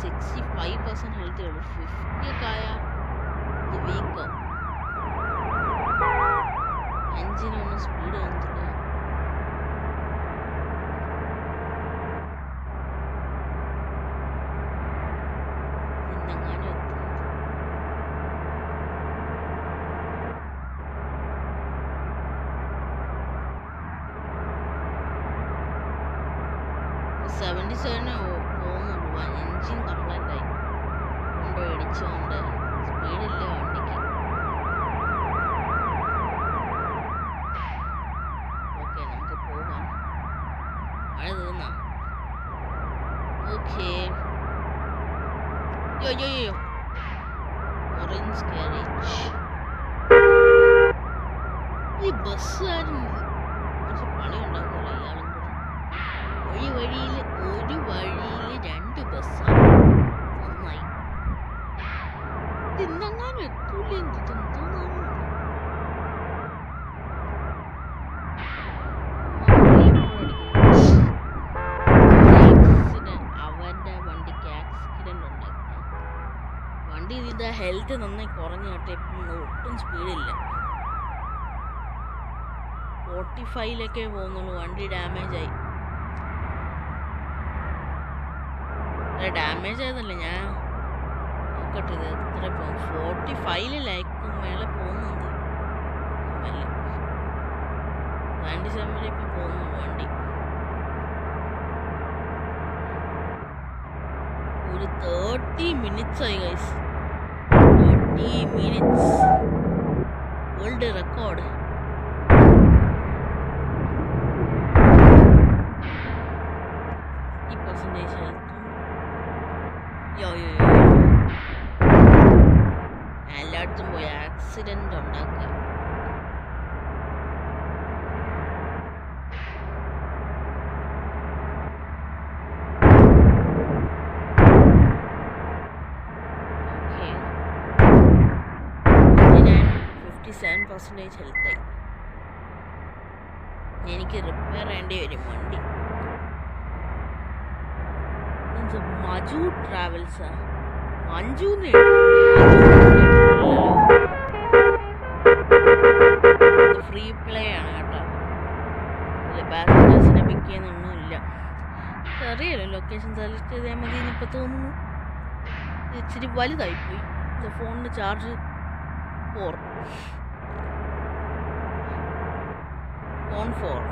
65% ഹെൽത്തേ ഉള്ളൂ. 50 ഒക്കെ ആയാൽ ഇത് വീക്കാവും. എൻജിനൊന്നും സ്പീഡ് കാണത്തില്ല. നിന്നെങ്ങാനും എത്തും. 77 പോകുന്നുള്ളൂ. എൻജിൻ കംപ്ലൈൻ്റ് ആയി കൊണ്ടുപോയി ഇടിച്ചുകൊണ്ട് സ്പീഡില്ല വണ്ടിക്ക്. ഓക്കെ, നമുക്ക് പോകാം. മഴ തീർന്നാ? ഓക്കെ. യോ ഓറഞ്ച് കാരേജ്. ഈ ബസ്സുകാരൻ കുറച്ച് പണി ഉണ്ടാക്കുമല്ലോ ഇയാളും കൂടെ. ഒരു വഴിയിൽ 2 ബസ്സാണ്. നന്നായി. ഇന്നെങ്ങാനും എത്തൂല. എന്തോന്നാണ് അവന്റെ വണ്ടിക്ക് ആക്സിഡന്റ് ഉണ്ടാക്കി. വണ്ടി ഇതിന്റെ ഹെൽത്ത് നന്നായി കുറഞ്ഞു കേട്ടെ. ഇപ്പം ഒട്ടും സ്പീഡില്ല. 45 പോകുന്നുള്ളൂ. വണ്ടി ഡാമേജ് ആയി. ഡാമേജ് ആയതല്ല, ഞാൻ നോക്കട്ടെ ഇത് എത്ര പോകും. 45 മേലെ പോകുന്നുണ്ട്. 97 വരെ ഇപ്പം പോകുന്നുള്ളൂ വണ്ടി. ഒരു 30 minutes ആയി ഗൈസ്. 30 minutes world record. ഈ പെർസെൻറ്റേജ് എല്ലായിടത്തും പോയി ആക്സിഡന്റ് ഉണ്ടാക്കുക. ഓക്കെ, 57% ഹെൽത്തായി. എനിക്ക് റിപ്പയർ ചെയ്യേണ്ടി വരും വണ്ടി. മജു ട്രാവൽസാ. മഞ്ജു ഫ്രീ പ്ലേ ആണ് കേട്ടോ. പാസഞ്ചേഴ്സിനെ പിക്ക് ചെയ്യുന്നൊന്നുമില്ല. അറിയാലോ, ലൊക്കേഷൻ സെലക്ട് ചെയ്താൽ മതി. ഇപ്പം തോന്നുന്നു ഇച്ചിരി വലുതായിപ്പോയി. ഫോണിന് ചാർജ് 4 ഫോൺ 4